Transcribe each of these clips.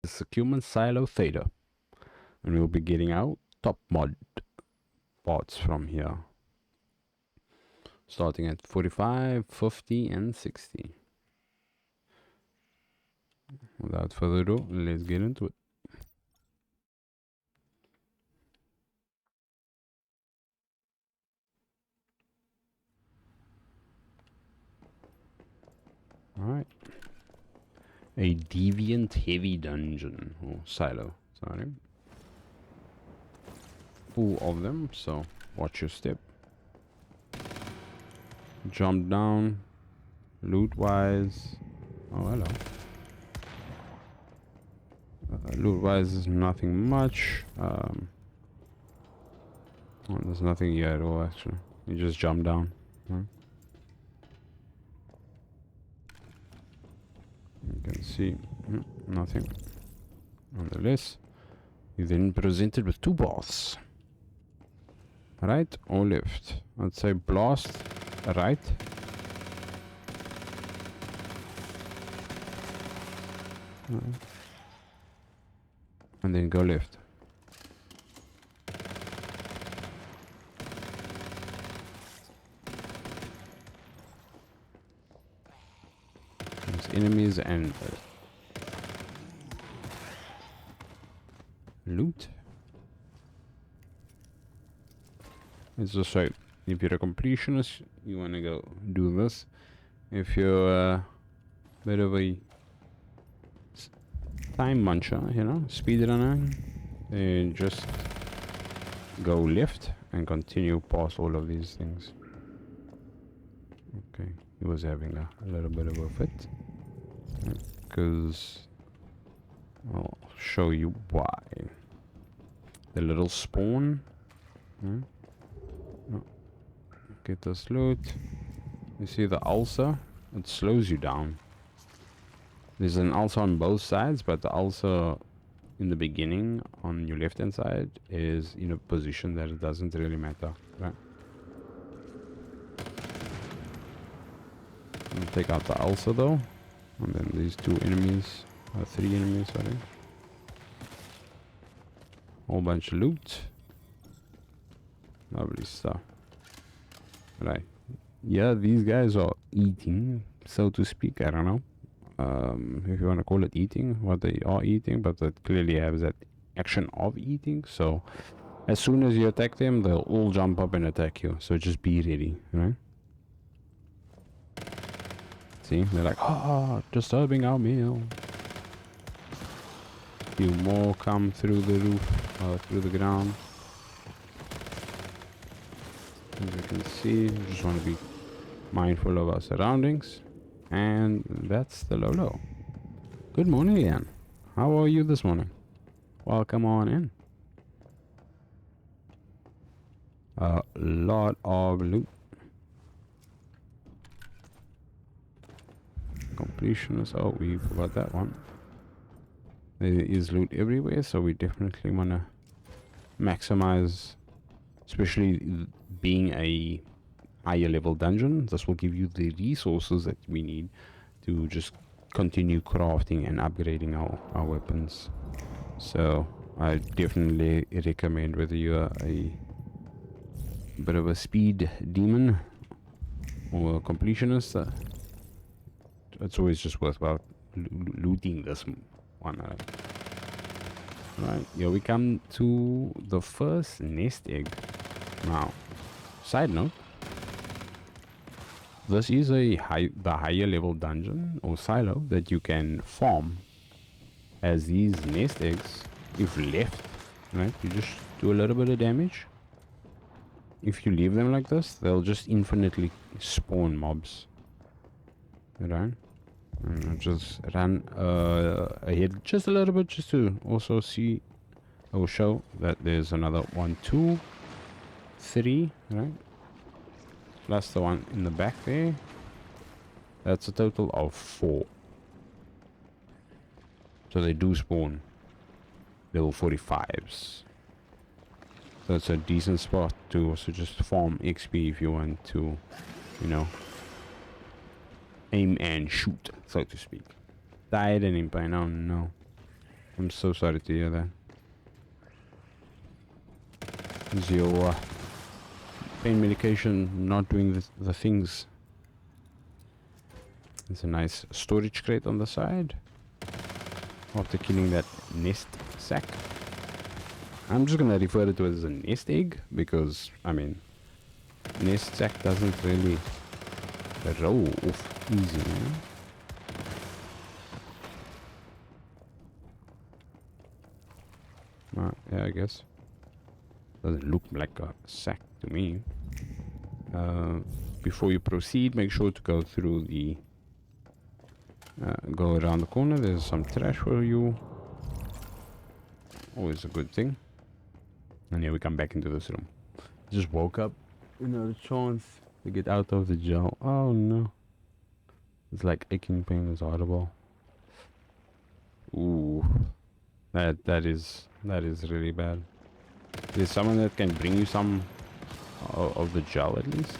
the Securement Silo THETA, and we'll be getting out top mod parts from here, starting at 45, 50, and 60. Without further ado, let's get into it. Alright. A deviant heavy dungeon, or silo, sorry. Full of them, so watch your step. Jump down, loot wise. Oh, hello. Loot wise is nothing much. Well, there's nothing here at all actually. You just jump down. Right? You can see nothing on the list. You're then presented with two paths. Right or left? I'd say blast right. And then go left. There's enemies and loot. It's just right. If you're a completionist, you want to go do this. If you're a bit of a time muncher, you know, speedrunner, then just go left and continue past all of these things. Okay, he was having a little bit of a fit. Because I'll show you why. The little spawn. Oh. Get this loot. You see the ulcer? It slows you down. There's an ulcer on both sides, but the ulcer in the beginning on your left hand side is in a position that it doesn't really matter, right? I'll take out the ulcer though. And then these two enemies, three enemies, sorry. Whole bunch of loot. Lovely stuff. Right. Yeah, these guys are eating, so to speak. I don't know if you want to call it eating, what they are eating, but that clearly has that action of eating. So as soon as you attack them, they'll all jump up and attack you. So just be ready, right? See, they're like, ah, disturbing our meal. Few more come through the roof, through the ground. As you can see, you just want to be mindful of our surroundings. And that's the Lolo. Good morning, Leanne. How are you this morning? Welcome on in. A lot of loot. Completionist. Oh, we forgot that one. There is loot everywhere, so we definitely want to maximize, especially being a higher level dungeon. This will give you the resources that we need to just continue crafting and upgrading our weapons. So I definitely recommend, whether you're a bit of a speed demon or a completionist, it's always just worthwhile looting this one. Right, here we come to the first nest egg. Now, side note, this is the higher level dungeon or silo that you can farm, as these nest eggs, if left, right, you just do a little bit of damage. If you leave them like this, they'll just infinitely spawn mobs. Right? And I'll just run ahead just a little bit, just to also see, I will show that there's another 1, 2, 3, right? Plus the one in the back there. That's a total of 4. So they do spawn level 45s. So it's a decent spot to also just farm XP if you want to, you know, aim and shoot, so to speak. Died and by now, no. I'm so sorry to hear that. Is your pain medication not doing the things? There's a nice storage crate on the side. After killing that nest sack. I'm just gonna refer to it as a nest egg because, I mean, nest sack doesn't really roll off easy, you know? Yeah, I guess. Doesn't look like a sack to me. Before you proceed, make sure to go through the... go around the corner. There's some trash for you. Always a good thing. And here we come back into this room. Just woke up. Another chance to get out of the jail. Oh no. It's like aching pain is horrible. Ooh. That is really bad. There's someone that can bring you some of the gel at least.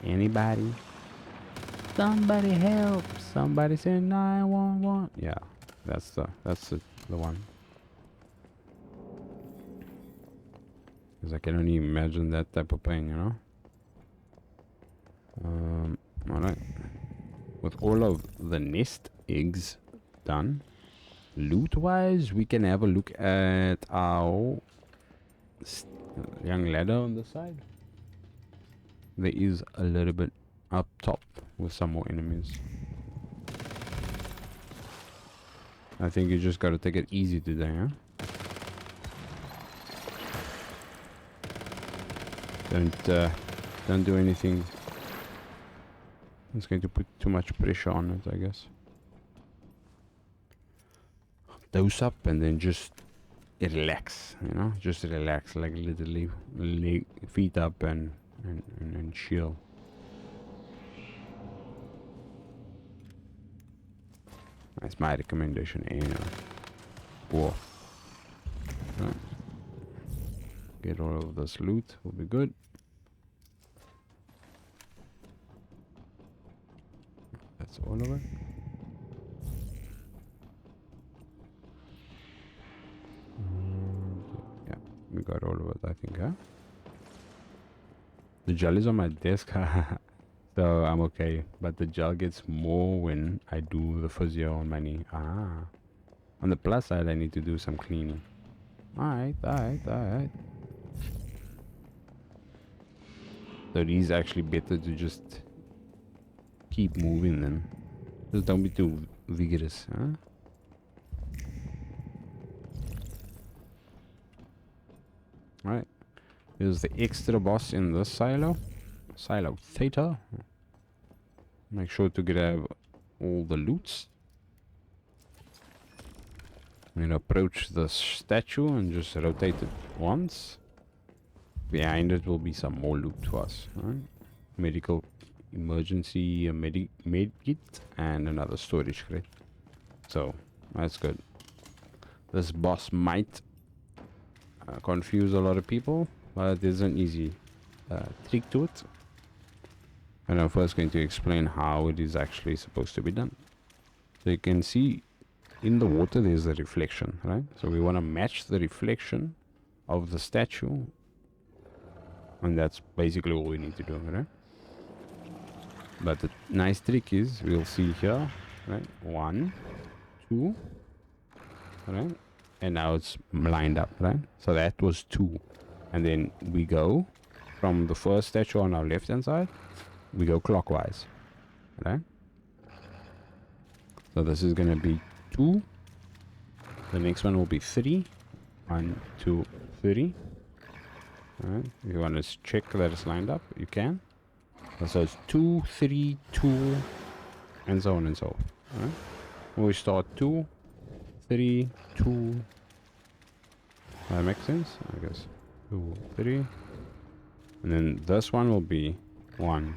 Anybody? Somebody help! Somebody say 911. Yeah, that's the one. Because I can only imagine that type of pain, you know. Alright. With all of the nest eggs done, loot wise, we can have a look at our young ladder on the side. There is a little bit up top with some more enemies. I think you just gotta take it easy today, huh? Don't do anything that's going to put too much pressure on it, I guess. Dose up and then just relax, you know? Just relax, like literally feet up and chill. That's my recommendation anyway. Cool. Right. Get all of this loot, will be good. That's all of it. Yeah, we got all of it, I think, huh? The gel is on my desk, so I'm okay. But the gel gets more when I do the physio on my knee. Ah. On the plus side, I need to do some cleaning. Alright. So it is actually better to just keep moving then. Just don't be too vigorous, huh? Alright. Here's the extra boss in this silo. Silo THETA. Make sure to grab all the loots. I'm gonna approach the statue and just rotate it once. Behind it will be some more loot to us. Right? Medical emergency med kit and another storage crate. So that's good. This boss might confuse a lot of people, but there's an easy trick to it. And I'm first going to explain how it is actually supposed to be done. So you can see in the water there's a reflection, right? So we want to match the reflection of the statue, and that's basically all we need to do, right? But the nice trick is, we'll see here, right? 1, 2, right? And now it's lined up, right? So that was 2. And then we go from the first statue on our left hand side, we go clockwise, right? So this is going to be 2. The next one will be 3. 1, 2, 3. Alright, if you want to check that it's lined up, you can. So it's 2, 3, 2, and so on and so on. Alright, we start 2, 3, 2. That makes sense, I guess. 2, 3. And then this one will be 1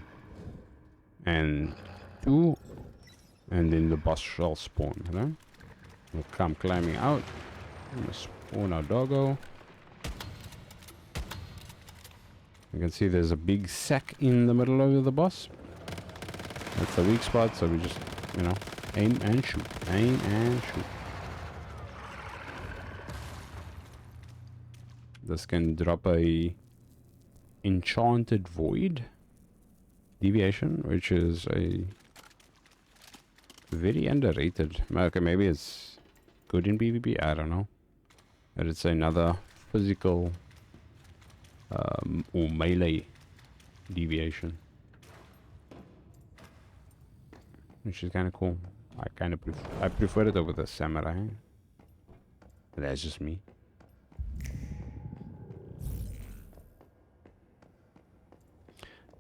and 2. And then the boss shall spawn, right? We'll come climbing out. We'll spawn our doggo. You can see there's a big sack in the middle of the boss. That's the weak spot, so we just, you know, Aim and shoot. Aim and shoot. This can drop a enchanted void deviation, which is a very underrated. Okay, maybe it's good in PvP. I don't know. But it's another physical or melee deviation, which is kind of cool. I prefer it over the samurai. But that's just me.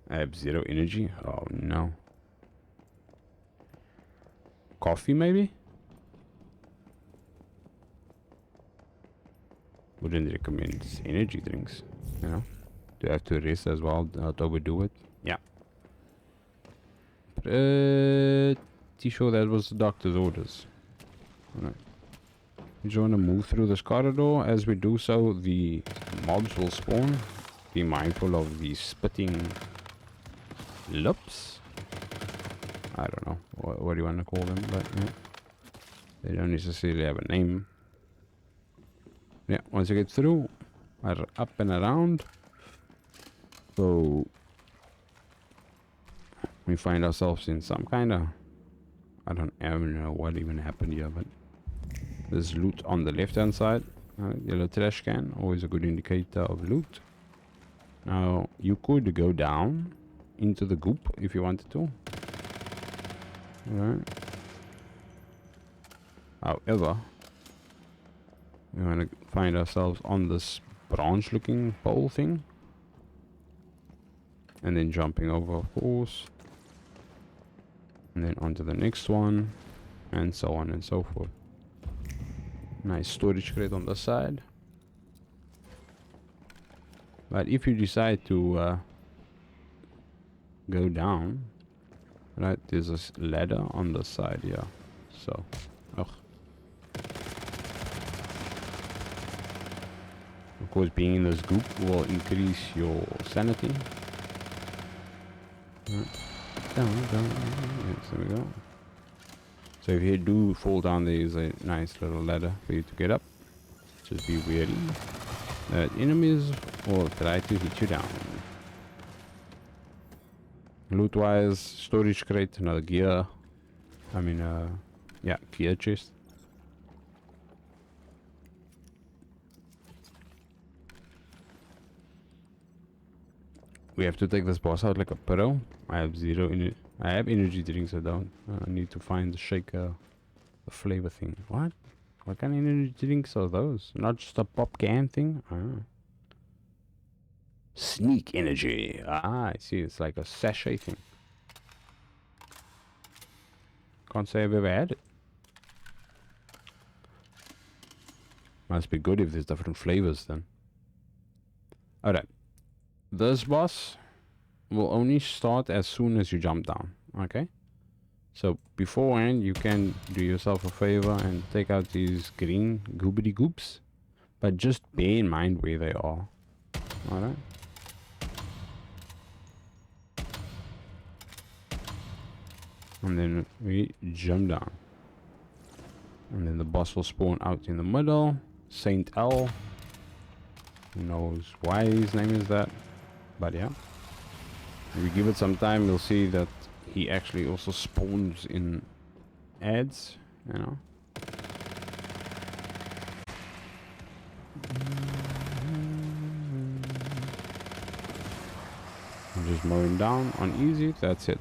I have 0 energy. Oh no. Coffee maybe? Wouldn't recommend energy drinks, you know? Do I have to rest as well? Not overdo it? Yeah. Pretty sure that was the doctor's orders. Alright. We just want to move through this corridor. As we do so, the mobs will spawn. Be mindful of the spitting lips. I don't know what do you want to call them, but yeah. They don't necessarily have a name. Yeah, once you get through, are up and around. So we find ourselves in some kind of, I don't even know what even happened here, but there's loot on the left hand side. Yellow trash can, always a good indicator of loot. Now you could go down into the goop if you wanted to. Alright. However, we want to find ourselves on this branch looking pole thing. And then jumping over, of course. And then onto the next one. And so on and so forth. Nice storage crate on the side. But if you decide to go down, right, there's a ladder on the side here. So, ugh. Of course, being in this goop will increase your sanity. Right. Down. Yes, there we go. So if you do fall down, there is a nice little ladder for you to get up. Just be wary that enemies will try to hit you down. Loot wise, storage crate, another gear. Yeah, gear chest. We have to take this boss out like a pro. I have 0 in it. I have energy drinks. I don't. I need to find the shaker, the flavor thing. What? What kind of energy drinks are those? Not just a pop can thing? Ah. Sneak energy. Ah, I see. It's like a sachet thing. Can't say I've ever had it. Must be good if there's different flavors then. Alright. This boss will only start as soon as you jump down. Okay? So beforehand you can do yourself a favor and take out these green goobity goops. But just bear in mind where they are. Alright? And then we jump down. And then the boss will spawn out in the middle. Saint L. Who knows why his name is that. But yeah. If we give it some time, we'll see that he actually also spawns in ads, you know. I'm just mowing down on easy, that's it.